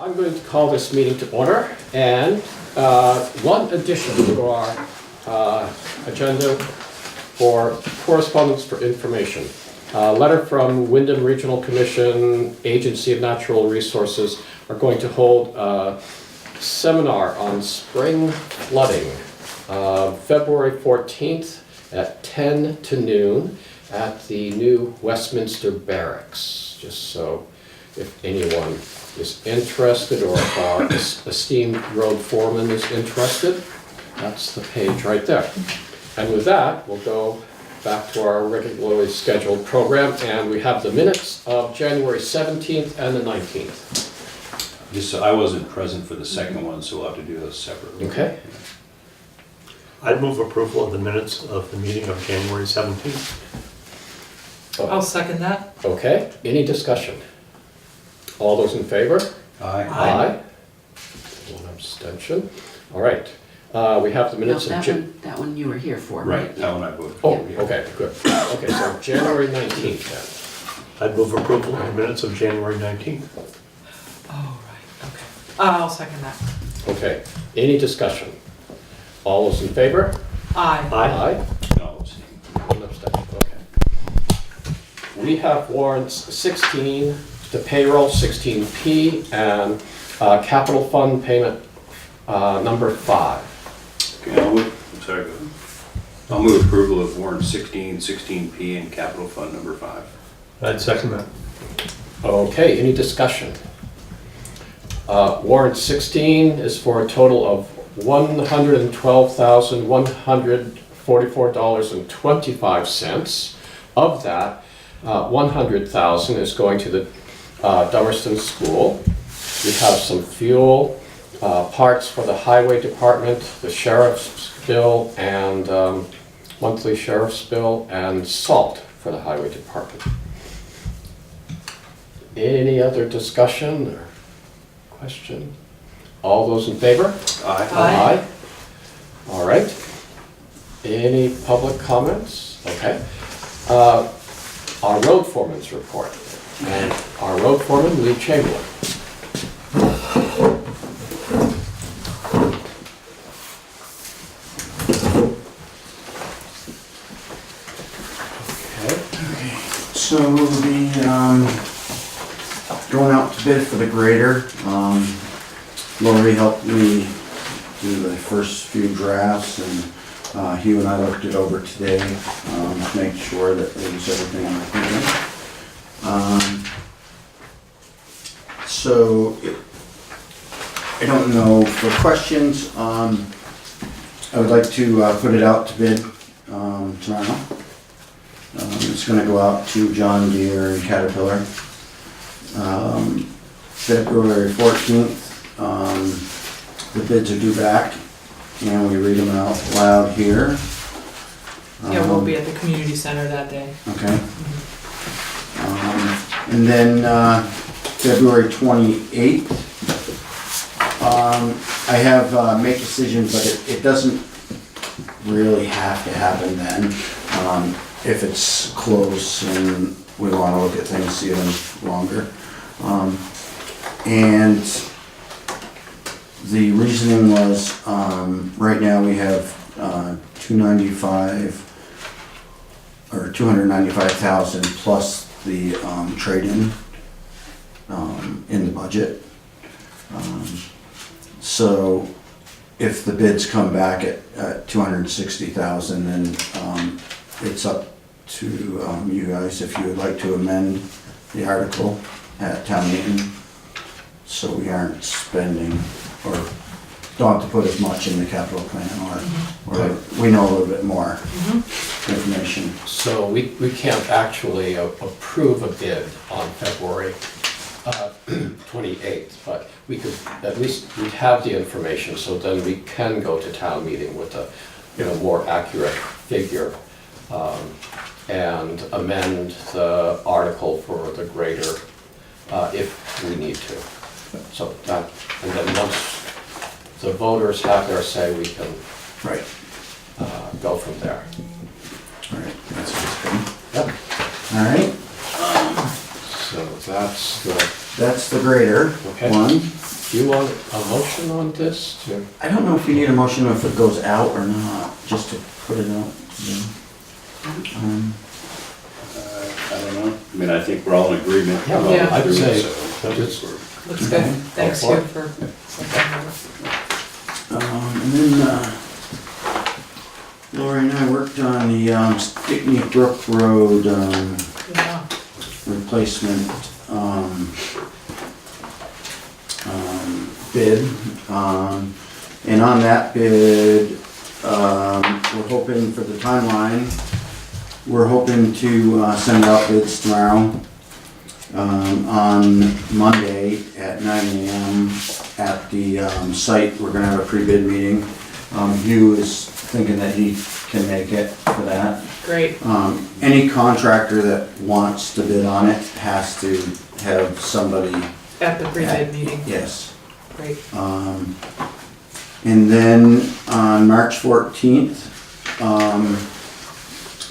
I'm going to call this meeting to order, and one addition to our agenda for correspondence for information. Letter from Wyndham Regional Commission, Agency of Natural Resources are going to hold a seminar on spring flooding, February 14th at 10 to noon at the new Westminster Barracks, just so if anyone is interested, or if our esteemed road foreman is interested, that's the page right there. And with that, we'll go back to our regularly scheduled program, and we have the minutes of January 17th and the 19th. Just, I wasn't present for the second one, so we'll have to do those separately. Okay. I'd move approval of the minutes of the meeting of January 17th. I'll second that. Okay, any discussion? All those in favor? Aye. Aye. One abstention. All right, we have the minutes No, of... that one you were here for, Right, right? that one I voted. Oh, okay, good. Okay, so January 19th I'd move approval of the minutes of January 19th. Oh, right, okay. I'll second that. then. Okay, any discussion? All those in favor? Aye. Aye. No, abstain. One abstention, okay. We have warrants 16, the payroll 16P, and capital fund payment number 5. Okay, I'll move, I'm sorry, go ahead. I'll move approval of warrant 16, 16P, and capital fund number 5. I'd second that. Okay, any discussion? Warrant 16 is for a total of $112,144.25. Of that, $100,000 is going to the Dummerston School. We have some fuel, parts for the highway department, the sheriff's bill, and monthly sheriff's bill, and salt for the highway department. Any other discussion or question? All those in favor? Aye. Aye. All right. Any public comments? Okay. Our road foreman's report. And our road foreman, Lee Chamberlain. Okay. So going out to bid for the grader, Lori helped me do the first few drafts, and Hugh and I looked it over today, to make sure that there was everything on the plan. So I don't know, for questions, I would like to put it out to bid tomorrow. It's gonna go out to John Deere and Caterpillar. February 14th, the bids are due back, and we read them out loud here. Yeah, we'll be at the community center that day. Okay. And then February 28th, I have make decision, but it doesn't really have to happen then. If it's close and we want to look at things even longer. And the reasoning was, right now we have 295,000 plus the trade-in in the budget. So if the bids come back at 260,000, then it's up to you guys if you would like to amend the article at town meeting, so we aren't spending, or don't have to put as much in the capital plan, or we know a little bit more information. So we can't actually approve a bid on February 28th, but we could, at least we'd have the information, so then we can go to town meeting with a more accurate figure, and amend the article for the grader if we need to. So that, and then once the voters have their say, we can Right. Go from there. All right, that's what's good. Yep. All right. So that's the that's the grader Okay. one. Do you want a motion on this? to- I don't know if you need a motion if it goes out or not, just to put it out. I don't know. I mean, I think we're all in agreement. Yeah, well, Yeah. I'd say, So, just- Looks good. Thanks, for Hugh, it. for looking over. And then, Lori and I worked on the Stickney Brook Road Yeah. replacement bid. And on that bid, we're hoping for the timeline, we're hoping to send out bids tomorrow. On Monday at 9 AM at the site, we're gonna have a pre-bid meeting. Hugh is thinking that he can make it for that. Great. Any contractor that wants to bid on it has to have somebody, At the pre-bid meeting. yes. Great. And then on March 14th,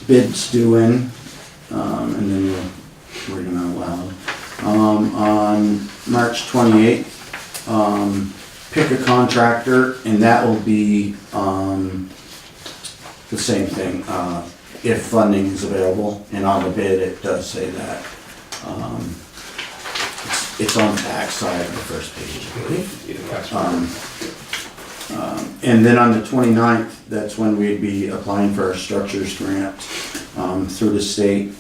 bids due in, and then we'll read them out loud. On March 28th, pick a contractor, and that will be the same thing, if funding is available, and on the bid, it does say that. It's on the back side of the first page, I believe. And then on the 29th, that's when we'd be applying for our structures grant through the state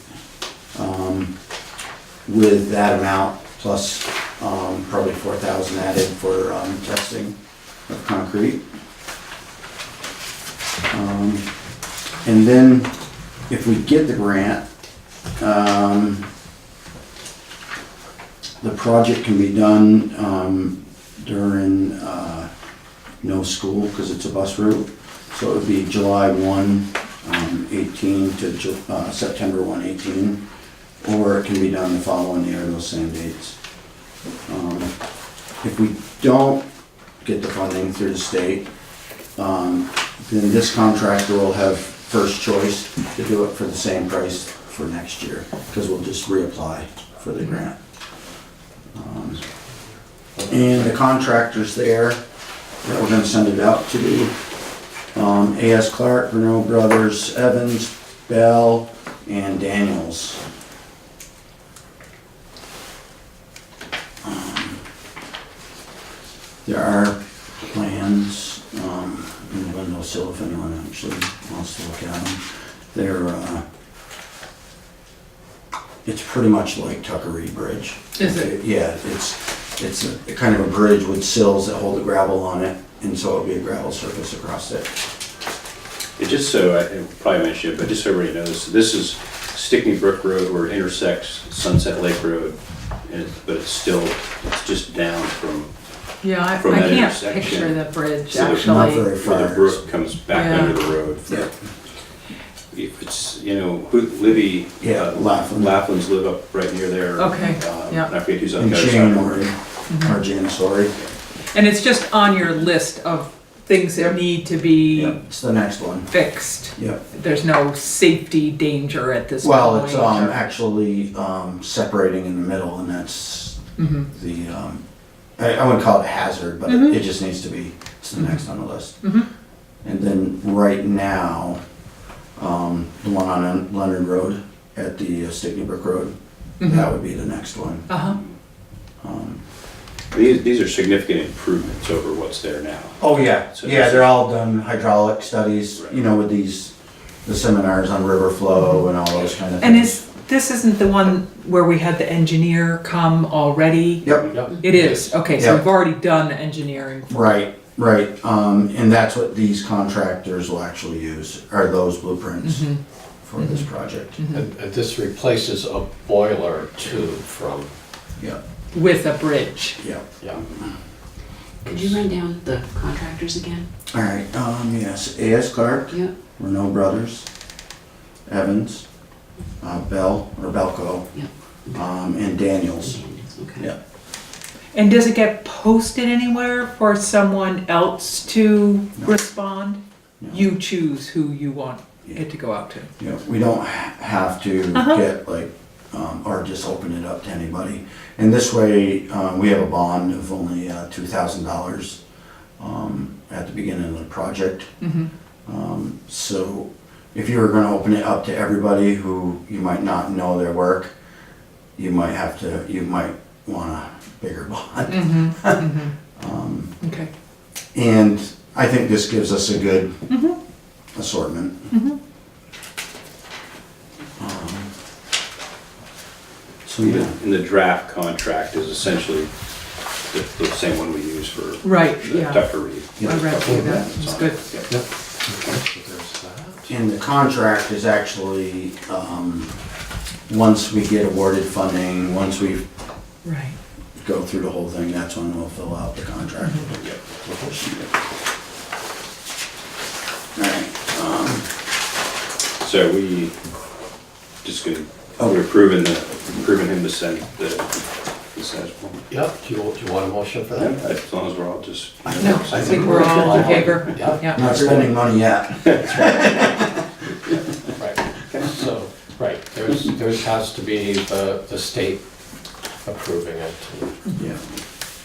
with that amount plus probably 4,000 added for testing of concrete. And then if we get the grant, the project can be done during no school because it's a bus route. So it would be July 1, 18 to September 1, 18. Or it can be done the following year, those same dates. If we don't get the funding through the state, then this contractor will have first choice to do it for the same price for next year, because we'll just reapply for the grant. And the contractors there that we're gonna send it out to, A.S. Clark, Renault Brothers, Evans, Bell, and Daniels. There are plans in the windowsill if anyone actually wants to look at them. They're, it's pretty much like Tuckery Bridge. Is it? Yeah, it's a kind of a bridge with sills that hold the gravel on it, and so it'll be a gravel surface across it. It just so, I probably mentioned it, but just so everybody knows, this is Stickney Brook Road where it intersects Sunset Lake Road, but it's just down from Yeah, I From that can't intersection. picture the bridge, So there's Not actually. very far. where the brook comes back Yeah. under the road. Yeah, If it's, Libby, yeah, Laughlin. Laughlin's live up right near there. Okay, yeah. I forget who's on And the other side. January, Mm-hmm. or Jan, sorry. And it's just on your list of things that need to be Yep, it's the next one. fixed. Yep. There's no safety danger at this point. Well, it's actually separating in the middle, and that's Mhm. the, I wouldn't call it a hazard, but Mhm. it just needs to be, it's the next on the list. Mhm. And then right now, the one on Leonard Road at the Stickney Brook Road, Mhm. that would be the next one. Uh-huh. These are significant improvements over what's there now. Oh, yeah, So yeah, this they're is- all done hydraulic studies, you know, with these, the seminars on river flow and all those kind of things. And this isn't the one where we had the engineer come already? Yep, Yep. It is, okay, so Yeah. we've already done the engineering. right, right, and that's what these contractors will actually use, are those blueprints Mhm. for this project. And this replaces a boiler too from, Yep, With a bridge. yep. yeah. Could you run down the contractors again? All right, yes, A.S. Clark, Yep. Renault Brothers, Evans, Bell, or Belco, Yep. and Daniels. Okay. Yeah. And does it get posted anywhere for someone else to No. respond? No. You choose who you want Yeah. it to go out to. Yeah, we don't have to Uh-huh. get like or just open it up to anybody. And this way, we have a bond of only $2,000 at the beginning of the project. So if you were gonna open it up to everybody who you might not know their work, you might want a bigger bond. Okay. And I think this gives us a good assortment. So yeah, And the draft contract is essentially the same one we use for Right, the yeah. Tucker Reed. I read through that, it was good. Yep. Okay, so there's that. and the contract is actually, once we get awarded funding, once we Right. go through the whole thing, that's when we'll fill out the contract. Alright, So we just gonna, Oh. we're approving him to send the size form. Yep, do you want a motion for that? As long as we're all just. No, I think we're all in favor. Yeah. not spending money yet. Right, so, right, there has to be the state approving it, Yeah.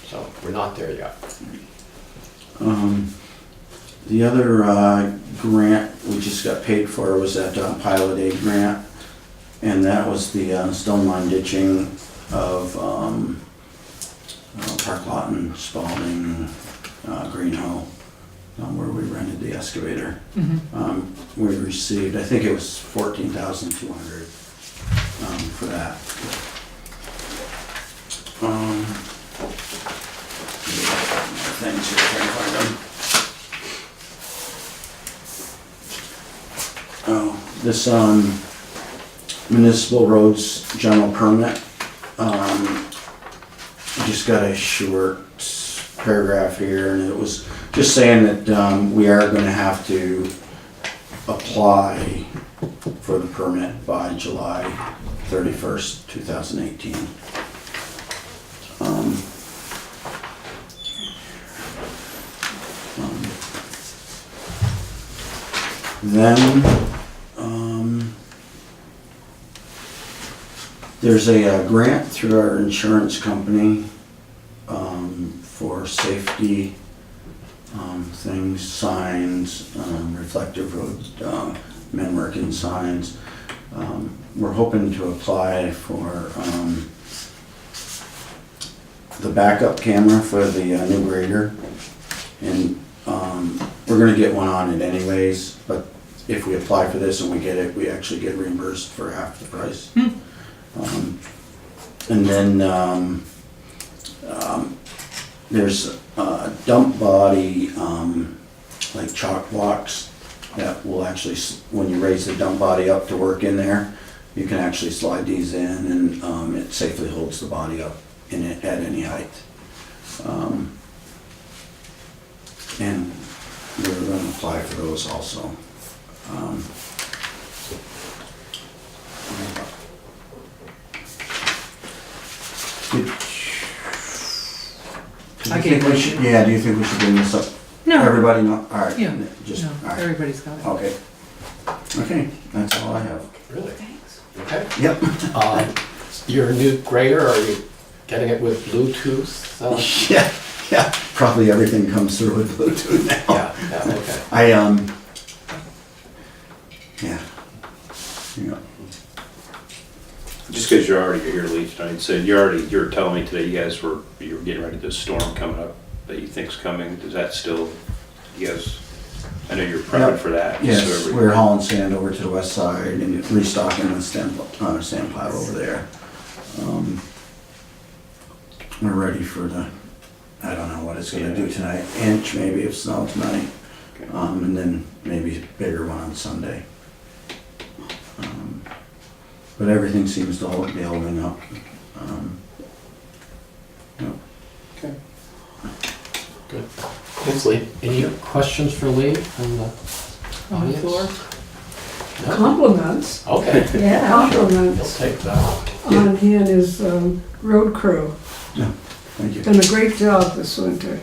so we're not there yet. The other grant we just got paid for was that pilot aid grant, and that was the stone line ditching of Park Lot and Spalding, Green Hill, where we rented the excavator. We received, I think it was $14,200 for that. Things here, trying to find them. Oh, this municipal roads general permit, just got a short paragraph here, and it was just saying that we are gonna have to apply for the permit by July 31st, 2018. Then, there's a grant through our insurance company for safety things, signs, reflective road, men working signs. We're hoping to apply for the backup camera for the new grader, and we're gonna get one on it anyways, but if we apply for this and we get it, we actually get reimbursed for half the price. And then there's dump body, like chalk blocks that will actually, when you raise the dump body up to work in there, you can actually slide these in, and it safely holds the body up in it at any height. And we're going to apply for those also. I gave we should, yeah, do you think we should bring this up? No. Everybody know? All right. Yeah. Just, No, all right. everybody's got it. Okay. Okay, that's all I have. Really? Thanks. Okay. Yep. Your new grader, are you getting it with Bluetooth? Yeah, probably everything comes through with Bluetooth now. Yeah, okay. Yeah. Just because you're here late tonight, so you were telling me today you were getting ready to this storm coming up that you think's coming. Is that still, you guys, I know you're prepping Yep. for that. Yes, so we're hauling sand over to the west side and restocking the sand pile over there. We're ready for I don't know what it's gonna do tonight, inch maybe of snow tonight. Okay. And then maybe a bigger one on Sunday. But everything seems to be holding up. Yep. Okay. Good. Thanks, Lee. Any questions for Lee from the On the audience? floor? No? Compliments, Okay, yeah, he'll compliments take that. on he and his road crew. Thank you. Done a great job this winter.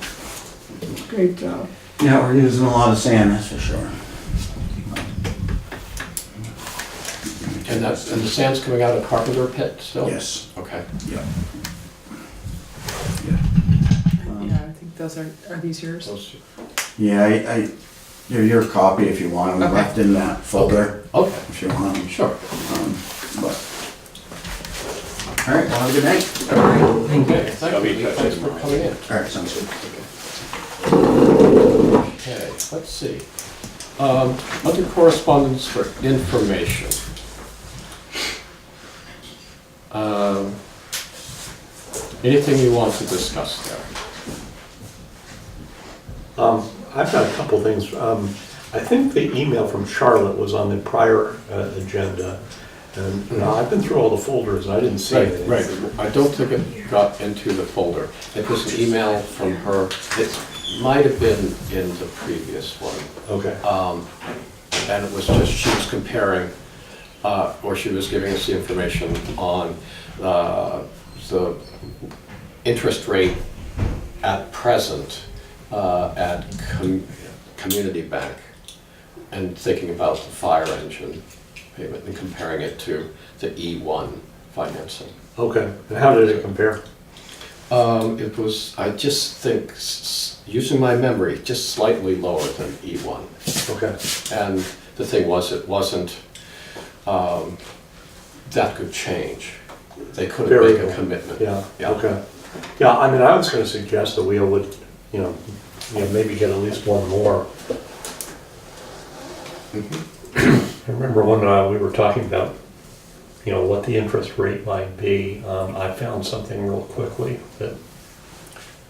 Great job. Yeah, we're using a lot of sand, that's for sure. And the sand's coming out of Carpenter Pit still? Yes, Okay. yeah. Yeah, I think those are these yours? Those- Yeah, they're your copy if you want them, Okay. left in that folder, Okay, if you want them. sure. But, all right, well, have a good night. Okay, thank I'll be you. in touch Thanks for tomorrow. coming in. All right, sounds good. Okay, let's see. Under correspondence for information. Anything you want to discuss there? I've got a couple things. I think the email from Charlotte was on the prior agenda. And I've been through all the folders and I didn't see anything. Right. I don't think it got into the folder. It was an email from her. It might have been in the previous one. Okay. And it was just, she was comparing, or she was giving us the information on the interest rate at present at Community Bank, and thinking about the fire engine payment and comparing it to the E1 financing. Okay. And how did it compare? It was, I just think, using my memory, just slightly lower than E1. Okay. And the thing was, it wasn't, that could change. They couldn't Very make a cool. commitment. Yeah. Okay. Yeah, I mean, I was going to suggest that we would, maybe get at least one more. I remember when we were talking about, what the interest rate might be. I found something real quickly that,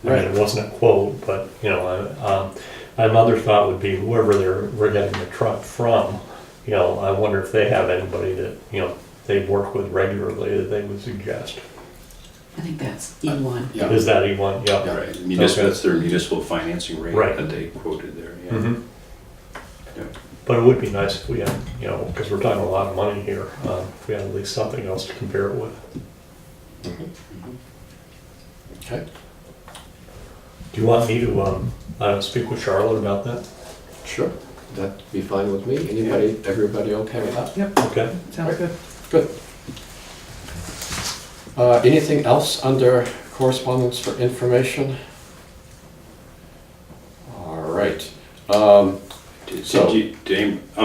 it wasn't a quote, but, another thought would be whoever we're getting the truck from, I wonder if they have anybody that, they work with regularly that they would suggest. I think that's E1. Yeah. Is that E1? Yeah. Yeah. Right, municipal, that's their municipal financing rate Right. that they quoted there, yeah. Mhm. Yeah. But it would be nice if we had, because we're talking a lot of money here, if we had at least something else to compare it with. Okay, Do you want me to speak with Charlotte about that? sure. That'd be fine with me. Everybody okay with that? Yep, Okay. sounds good. Good. Anything else under correspondence for information? All right. I'm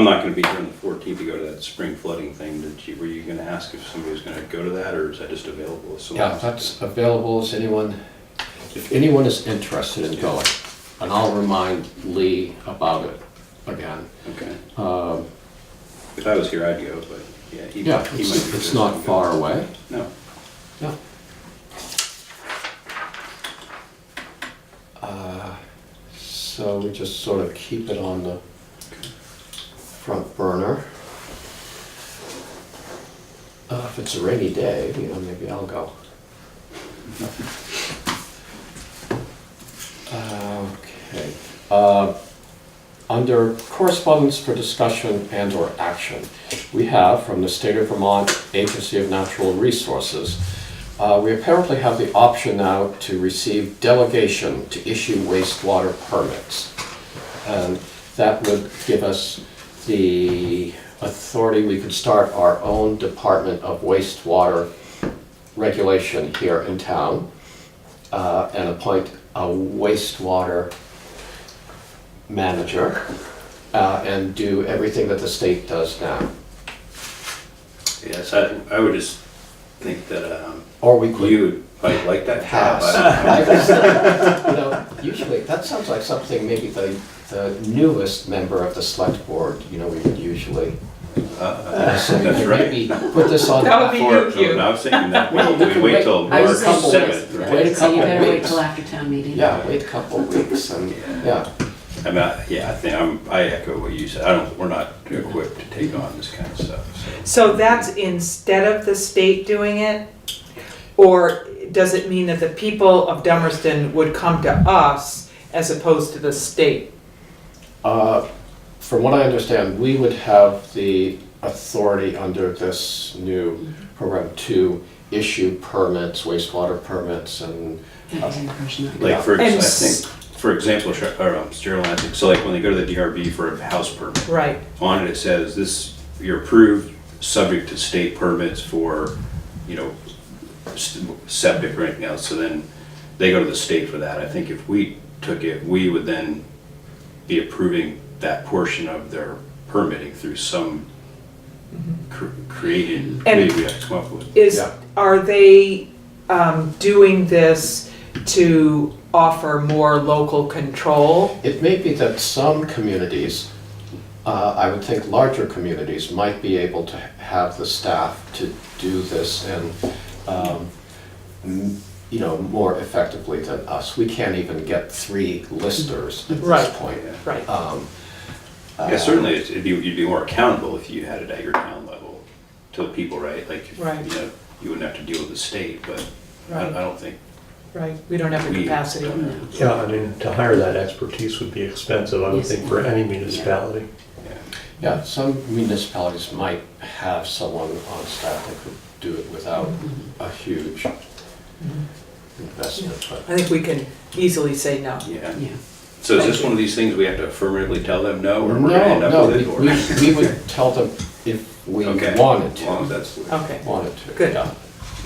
not gonna be here on the 14th to go to that spring flooding thing. Were you gonna ask if somebody was gonna go to that, or is that just available? If someone Yeah, wants that's available. If anyone is interested in going, and I'll remind Lee about it again. to? Okay. If I was here, I'd go, but yeah, he Yeah, might be it's not interested in far going. away. No. Yeah. So we just sort of keep it on the front burner. If it's a rainy day, maybe I'll go. Okay. Under correspondence for discussion and/or action, we have from the State of Vermont Agency of Natural Resources, we apparently have the option now to receive delegation to issue wastewater permits. And that would give us the authority, we could start our own Department of Wastewater regulation here in town, and appoint a wastewater manager, and do everything that the state does now. Yes, I would just think that Or we could you might like that job. pass. Usually, that sounds like something maybe the newest member of the select board, we would usually. So we That's could right. maybe put this on. That would be Or- new. no, I was thinking that Well, we we could wait wait- till I March was saying, 7th, yes. right? Wait a So you couple better wait weeks. till after town meeting. Yeah, wait a couple of weeks and, yeah. I mean, I echo what you said. We're not equipped to take on this kind of stuff, so. So that's instead of the state doing it? Or does it mean that the people of Dummerston would come to us as opposed to the state? From what I understand, we would have the authority under this new program to issue permits, wastewater permits, and That was the impression I got. Like, And I think, for example, Cheryl, so like when they go to the DRB for a house permit, Right, on it says this, you're approved, subject to state permits for, you know, septic or anything else, so then they go to the state for that. I think if we took it, we would then be approving that portion of their permitting through some created way we have to come up with. Yeah. Are they doing this to offer more local control? It may be that some communities, I would think larger communities, might be able to have the staff to do this and, you know, more effectively than us. We can't even get 3 listers at Right. this point. Right. Yeah, certainly, you'd be more accountable if you had it at your town level to the people, right? Like, Right. you know, you wouldn't have to deal with the state, but I Right. don't think Right, we don't have the we. capacity. Yeah, I mean, to hire that expertise would be expensive, I would Yes. think, for any municipality. Yeah, some municipalities might have someone on staff that could do it without a huge investment, but. I think we can easily say no. Yeah. Yeah. So is Thank this you. one of these things we have to affirmatively tell them no, or we're No, gonna end up no, with it? Or? we would tell them if we Okay. wanted As long as to. that's the way. Okay, Wanted to. Good. Yeah.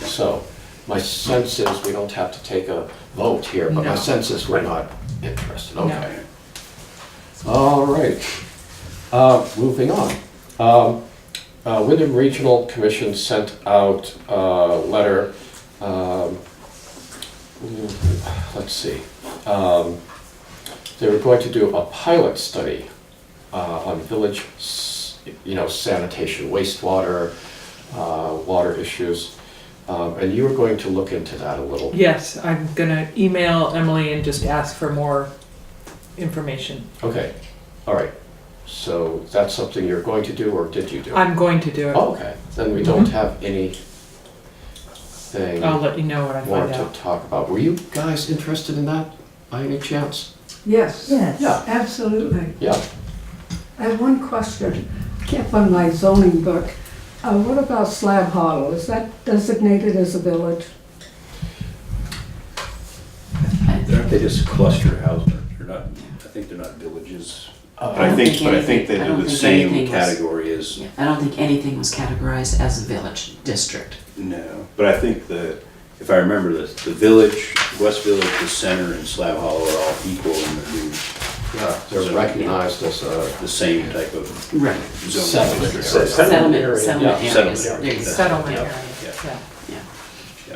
So, my sense is, we don't have to take a vote here, but my No. sense is we're not interested, No. okay. All right, moving on. Wyndham Regional Commission sent out a letter, let's see. They were going to do a pilot study on village, you know, sanitation, wastewater, water issues. And you were going to look into that a little. yes, I'm gonna email Emily and just ask for more information. Okay, all right. So that's something you're going to do, or did you do? I'm going to do it. Oh, okay, then we don't have anything I'll let you know what I more find to out. talk about. Were you guys interested in that by any chance? Yes. Yeah. Absolutely. Yeah. I have one question. Can't find my zoning book. What about Slab Hollow? Is that designated as a village? Aren't they just cluster houses? They're not, I think they're not villages. But I think they I do don't the think same anything was- category as, Yeah, I don't think anything was categorized as a village district. no. But I think if I remember this, the village, West Village, the center, and Slab Hollow are all equal in the new, Yeah, they're recognized as a the same type of Right. zone. Settlement. district. Settlement area. settlement Yeah, areas. settlement There you area. go. Settlement Yeah. area, Yeah. yeah.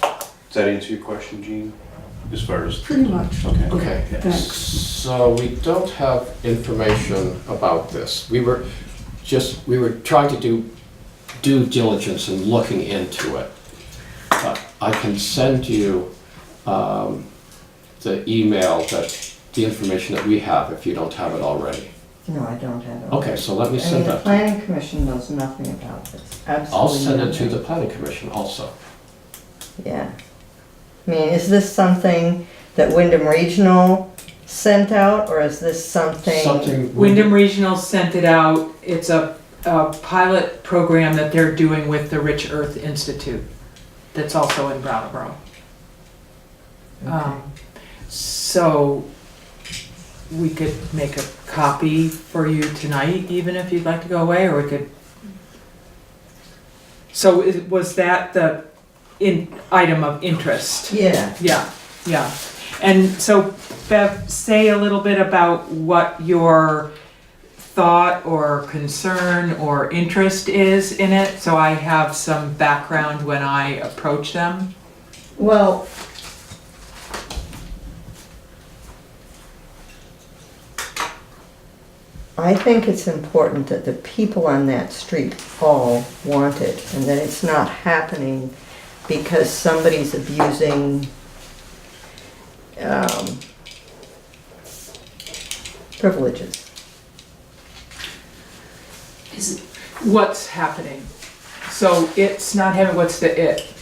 Does that answer your question, Gene? As far as, Pretty much. okay. Okay, Thanks. so we don't have information about this. We were trying to do due diligence in looking into it. But I can send you the email the information that we have if you don't have it already. No, I don't have it. Okay, so let me I mean, send the that. planning commission knows nothing about this, absolutely I'll send it to nothing. the planning commission also. Yeah. I mean, is this something that Wyndham Regional sent out, or is this something? Something. Wyndham Regional sent it out. It's a pilot program that they're doing with the Rich Earth Institute that's also in Brattleboro. Okay. So we could make a copy for you tonight, even if you'd like to go away, or we could. So was that the item of interest? Yeah, Yeah, yeah. And so Bev, say a little bit about what your thought or concern or interest is in it, so I have some background when I approach them. well, I think it's important that the people on that street all want it, and that it's not happening because somebody's abusing privileges. Is it, What's happening? So it's not having, what's the it?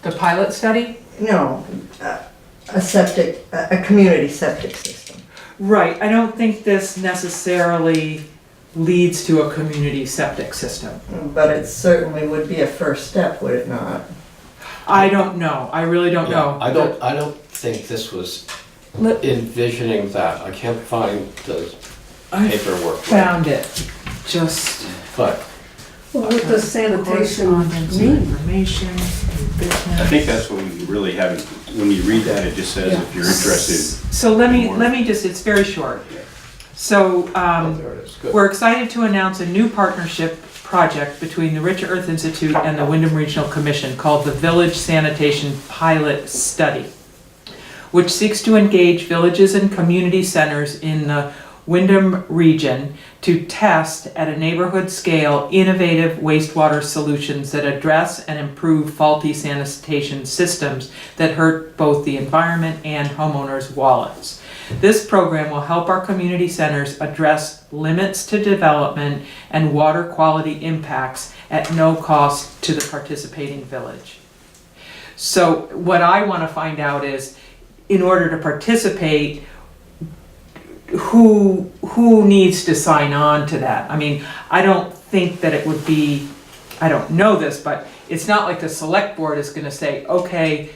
The pilot study? No, a community septic system. Right, I don't think this necessarily leads to a community septic system. But it certainly would be a first step, would it not? I don't know, I really don't know. I don't think this was Let- envisioning that. I can't find the I paperwork. found it, just But What does sanitation correspondence, mean? information, new business. I think that's what we really haven't, when you read that, it just says if you're interested. So let me just, it's very short. So, there it is, good. we're excited to announce a new partnership project between the Rich Earth Institute and the Wyndham Regional Commission called the Village Sanitation Pilot Study, which seeks to engage villages and community centers in the Wyndham region to test at a neighborhood scale innovative wastewater solutions that address and improve faulty sanitation systems that hurt both the environment and homeowners' wallets. This program will help our community centers address limits to development and water quality impacts at no cost to the participating village. So what I want to find out is, in order to participate, who needs to sign on to that? I mean, I don't think that it would be, I don't know this, but it's not like the select board is gonna say, okay,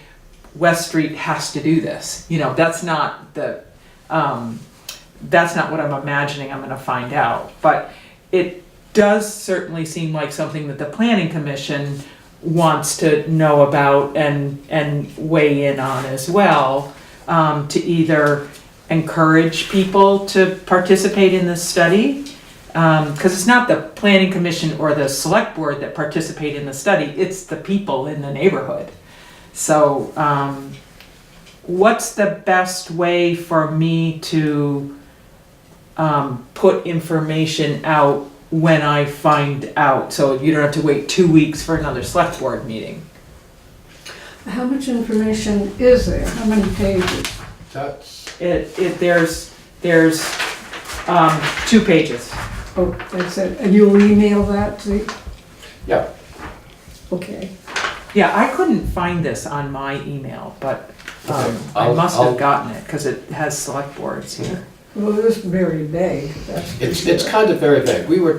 West Street has to do this. You know, that's not the, that's not what I'm imagining I'm gonna find out. But it does certainly seem like something that the planning commission wants to know about and weigh in on as well, to either encourage people to participate in this study, because it's not the planning commission or the select board that participate in the study, it's the people in the neighborhood. So what's the best way for me to put information out when I find out, so you don't have to wait 2 weeks for another select board meeting? How much information is there? How many pages? That's, There's 2 pages. Oh, that's it. And you'll email that to, yeah, okay. Yeah, I couldn't find this on my email, but I I'll- must I'll- have gotten it, because it has select boards here. Well, it is very vague, that's for it's sure. kind of very vague. We were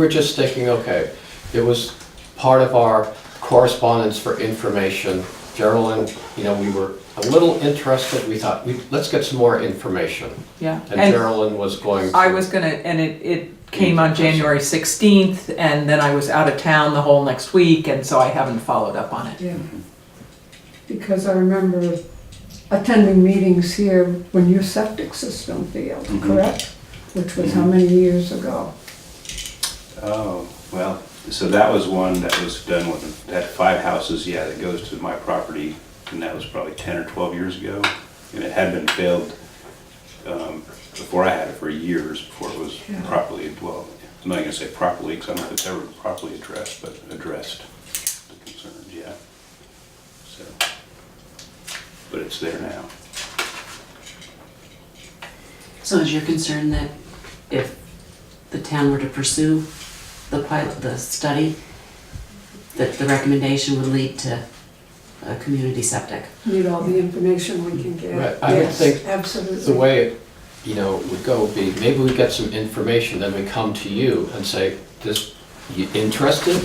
just thinking, okay, it was part of our correspondence for information. Geraldine, you know, we were a little interested, we thought, let's get some more information. Yeah. And Geraldine was going to. I was gonna, and it came on January 16th, and then I was out of town the whole next week, and so I haven't followed up on it. Yeah. Because I remember attending meetings here when your septic system failed, correct? Which was how many years ago? Oh, well, so that was one that was done with, that 5 houses, yeah, that goes to my property, and that was probably 10 or 12 years ago. And it had been failed before I had it for years, before it was Yeah. properly, well, I'm not gonna say properly, because I don't know if it's ever properly addressed, but addressed the concerns, yeah. So, but it's there now. So is your concern that if the town were to pursue the pilot, the study, that the recommendation would lead to a community septic? Need all the information we can get. Right, I would Yes, think absolutely. The way it, you know, would go would be, maybe we get some information, then we come to you and say, you interested?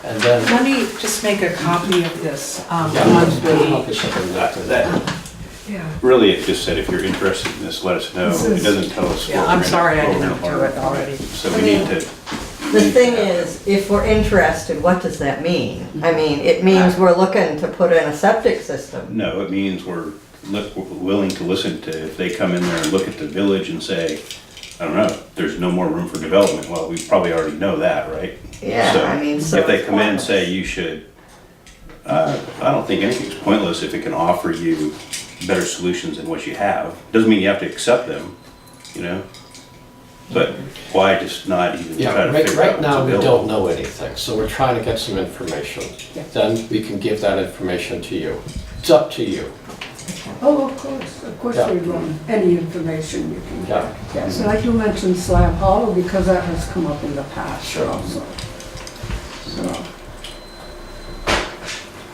And then, Let me just make a copy of this yeah, one let's do a copy page. something That, like that, Yeah. really, it just said if you're interested in this, let us know. This It is- doesn't tell us. Yeah, what I'm we're sorry I gonna- didn't do it already. So we need to. The thing is, if we're interested, what does that mean? I mean, it means we're looking to put in a septic system. No, it means we're willing to listen to, if they come in there and look at the village and say, I don't know, there's no more room for development, well, we probably already know that, right? Yeah, So, I mean, so if they it's come in and pointless. say you should, I don't think anything's pointless if it can offer you better solutions than what you have. Doesn't mean you have to accept them, you know? But why just not even try Yeah, to right, figure out right now, what's we available? don't know anything, so we're trying to get some information. Yeah. Then we can give that information to you. It's up to you. Oh, of course Yeah. we want any information you can Yeah. get. Yes, and like you mentioned Slab Hollow, because that has come up in the past Sure. also. So,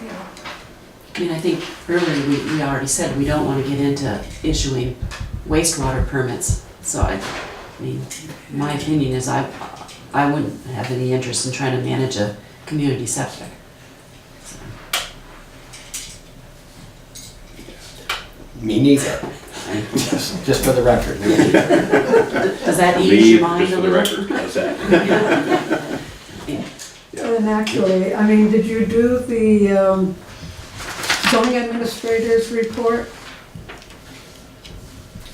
yeah. I mean, I think earlier we already said we don't want to get into issuing wastewater permits. So I mean, my opinion is I wouldn't have any interest in trying to manage a community septic. Me neither. Just for the record. Does that ease Leave, your mind just a for the little? record, how's that? And actually, I mean, did you do the zoning administrator's report?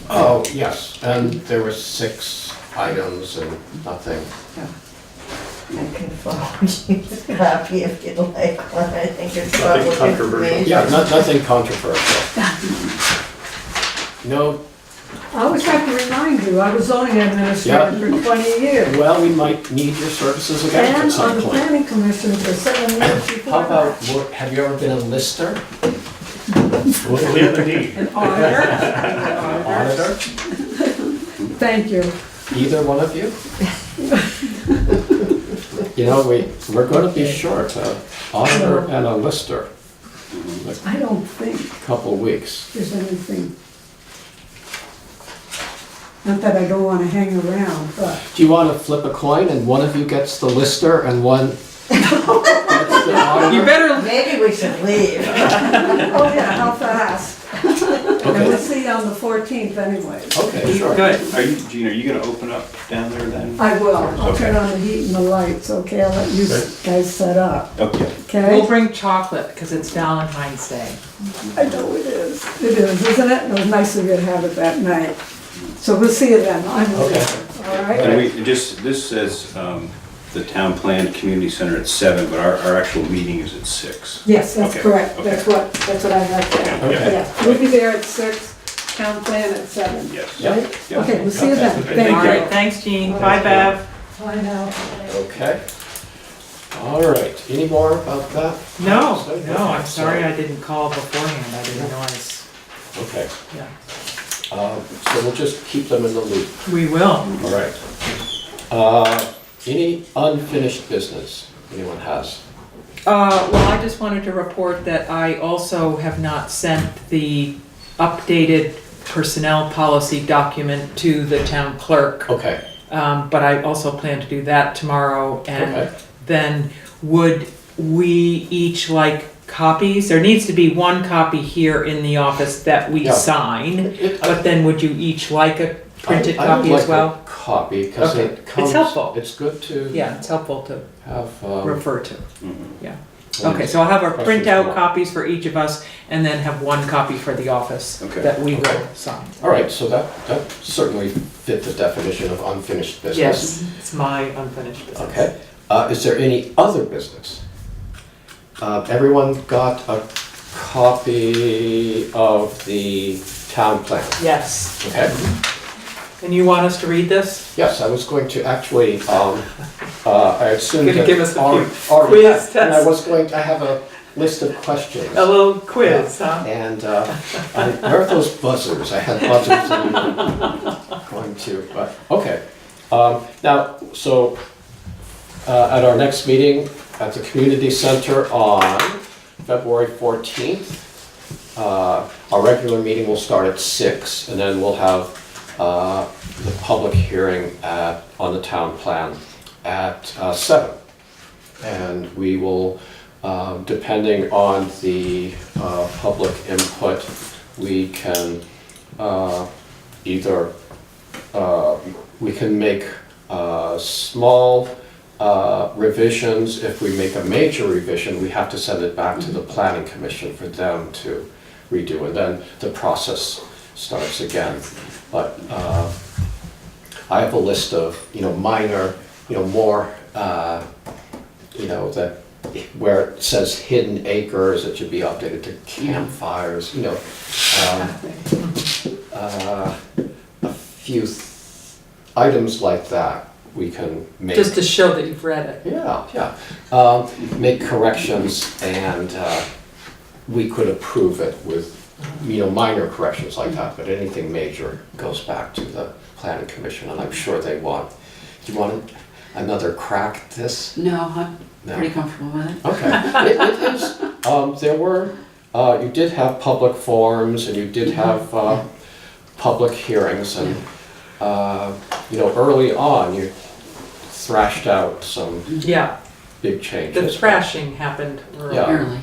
Oh, yes, and there were 6 items and nothing. I can forward you this copy if you'd like one. I think it's got Nothing with controversial. information. Yeah, nothing controversial. No, I always have to remind you, I was zoning administrator for 20 years. well, we might need your services again at And on some the point. planning commission for 7 years before How about, that. have you ever been a lister? We have a need. An auditor. Auditor? Thank you. Either one of you? You know, we're gonna be short, an auditor and a lister, I don't think couple weeks. there's anything. Not that I don't want to hang around, but. Do you wanna flip a coin and one of you gets the lister and one gets the You auditor? better, Maybe we should leave. Oh yeah, how fast? And we'll Okay, see you on the 14th anyways. okay, sure. good. Are you, Gene, are you gonna open up down there then? I will. I'll Okay. turn on the heat and the lights, okay? I'll let you guys set up, Okay. okay? We'll bring chocolate because it's Valentine's Day. I know it is. It is, isn't it? It was nice of you to have it that night. So we'll see you then. I'm Okay. leaving, all right? And we, just, this says, the town plan community center at 7, but our actual meeting is at 6. Yes, that's Okay, correct. okay. That's what I have there. Okay. Yeah, we'll be there at 6, town plan at 7. Yes. Right? Yeah. Okay, we'll see you then. Okay. Thank All you. right, thanks, Jean. Bye, Bev. Bye now. Okay. All right, any more about that? No, I'm sorry I didn't call beforehand. I didn't realize. Okay, Yeah. so we'll just keep them in the loop. We will. All right. Any unfinished business anyone has? Well, I just wanted to report that I also have not sent the updated personnel policy document to the town clerk. Okay, But I also plan to do that tomorrow, and okay. then would we each like copies? There needs to be one copy here in the office that we Yeah. sign, It- but then would you each like a printed I would copy as like a well? copy, because Okay. it comes. helpful. It's good to Yeah, it's helpful to have. refer to. Mhm. Okay, so I'll have our Questions printout for- copies for each of us, and then have one copy for the office Okay. that we Okay. will sign. All right, so that certainly fit the definition of unfinished business. Yes, it's my unfinished business. Okay, is there any other business? Everyone got a copy of the town plan, Yes, okay? and you want us to read this? Yes, I was going to actually, I assumed Gonna that. give us a few already quiz had, and I tests. was going to have a list of questions. A little quiz, huh? And where are those buzzers? I had buzzers and I'm going to, but, okay. Now, so at our next meeting at the community center on February 14th, our regular meeting will start at 6, and then we'll have the public hearing on the town plan at 7. And we will, depending on the public input, we can either, we can make small revisions. If we make a major revision, we have to send it back to the planning commission for them to redo, and then the process starts again. But I have a list of, minor, more, that where it says hidden acres, it should be updated to campfires, a few items like that we can make. Just to show that you've read it. Yeah. Make corrections, and we could approve it with, minor corrections like that, but anything major goes back to the planning commission, and I'm sure they want. Do you want another crack at this? No, I'm No. pretty comfortable with it. Okay. It is, there were, you did have public forums, and you did have public hearings, and, early on, you thrashed out some Yeah, big the changes. thrashing happened early. Yeah. Early.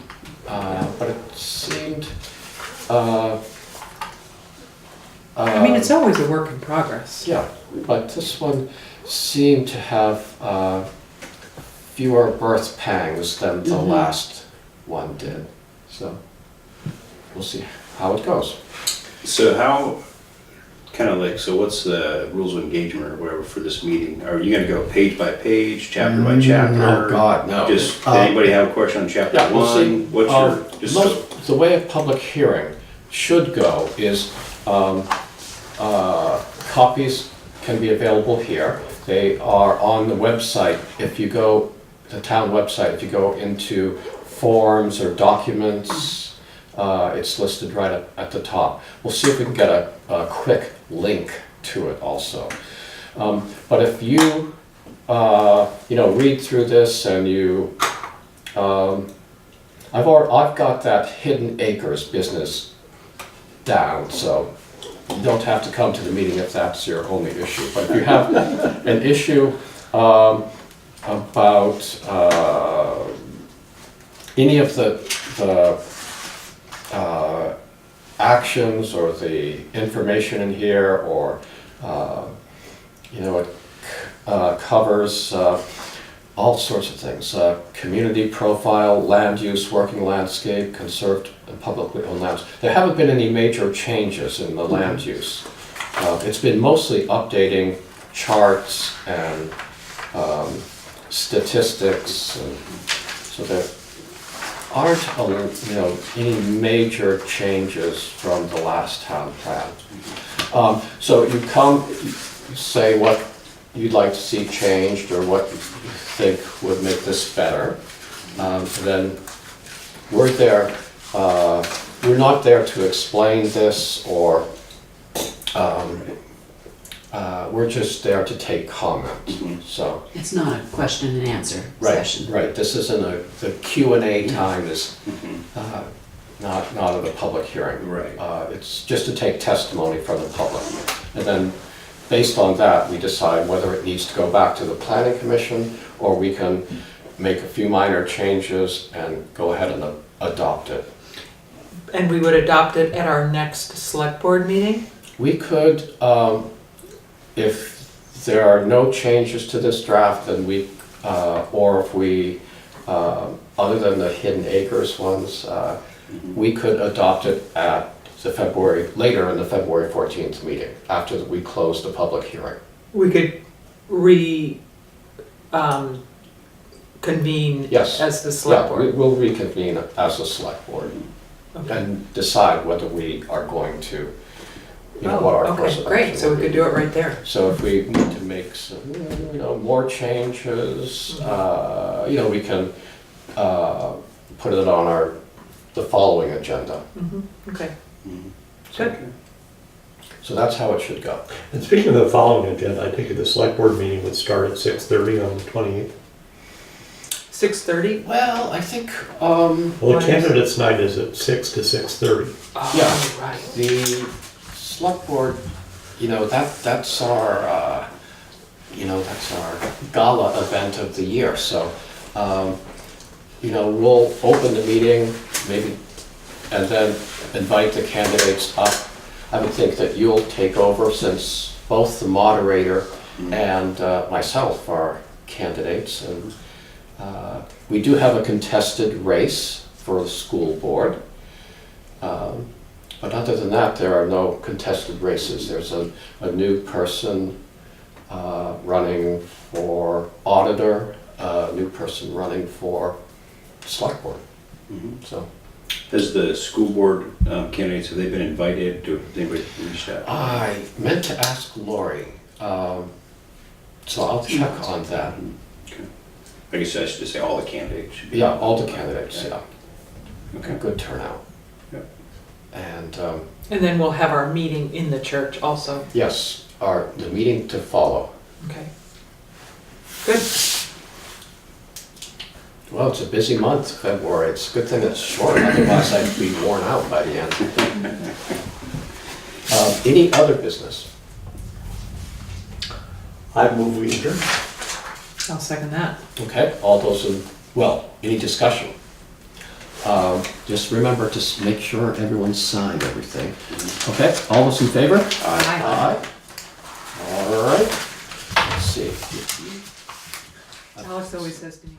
I mean, it's always a work in progress. Yeah, but this one seemed to have fewer birth pangs than the last one did. So we'll see how it goes. So how, kind of like, so what's the rules of engagement or whatever for this meeting? Are you gonna go page by page, chapter by chapter? Oh, God, no. Just, did anybody have a question on chapter Yeah, we'll see. one? What's your, just so, The way a public hearing should go is copies can be available here. They are on the website. If you go, the town website, if you go into forms or documents, it's listed right at the top. We'll see if we can get a quick link to it also. But if you, read through this and you, I've got that Hidden Acres business down, so you don't have to come to the meeting if that's your only issue. But if you have an issue about any of the actions or the information in here, or it covers all sorts of things: community profile, land use, working landscape, conserved and publicly owned lands. There haven't been any major changes in the land use. It's been mostly updating charts and statistics, and so there aren't any major changes from the last town plan. So you come, you say what you'd like to see changed or what you think would make this better. Then we're there. We're not there to explain this, or we're just there to take comment. So It's not a question and answer session. right. This isn't the Q&A time is not at a public hearing. Right. It's just to take testimony from the public, and then based on that, we decide whether it needs to go back to the planning commission, or we can make a few minor changes and go ahead and adopt it. And we would adopt it at our next select board meeting? We could, if there are no changes to this draft, then or if we, other than the Hidden Acres ones, we could adopt it at later in the February 14th meeting, after we close the public hearing. We could convene Yes. as the select Yeah, board? we'll reconvene as a select board Okay. and decide whether we are going to, what our course Okay, of great, action so we will could be. do it right there. So if we need to make some, more changes, we can put it on the following agenda. Okay, Mhm. good. So that's how it should go. And speaking of the following agenda, I think the select board meeting would start at 6:30 on the 28th. 6:30? Well, I think, Well, Why the is- candidates' night is at 6 to 6:30. Yeah. Oh, right. the select board, that's our, that's our gala event of the year. So, we'll open the meeting, maybe, and then invite the candidates up. I would think that you'll take over, since both the moderator and myself are candidates. And we do have a contested race for the school board. But other than that, there are no contested races. There's a new person running for auditor, a new person running for select board. So Has the school board candidates, have they been invited? Has anybody reached out? I meant to ask Lori, so I'll check on that. Okay. I guess I should just say all the candidates. should be- Yeah, all the candidates, yeah. Okay. Good turnout. Yep. And And then we'll have our meeting in the church also. yes, the meeting to follow. Okay. Good. Well, it's a busy month, February. It's a good thing it's short, otherwise I'd be worn out by the end. Any other business? I move we adjourn. I'll second that. Okay, all those any discussion? Just remember to make sure everyone signed everything. Okay, all those in favor? Aye. All right. Let's see. Alice always says to me,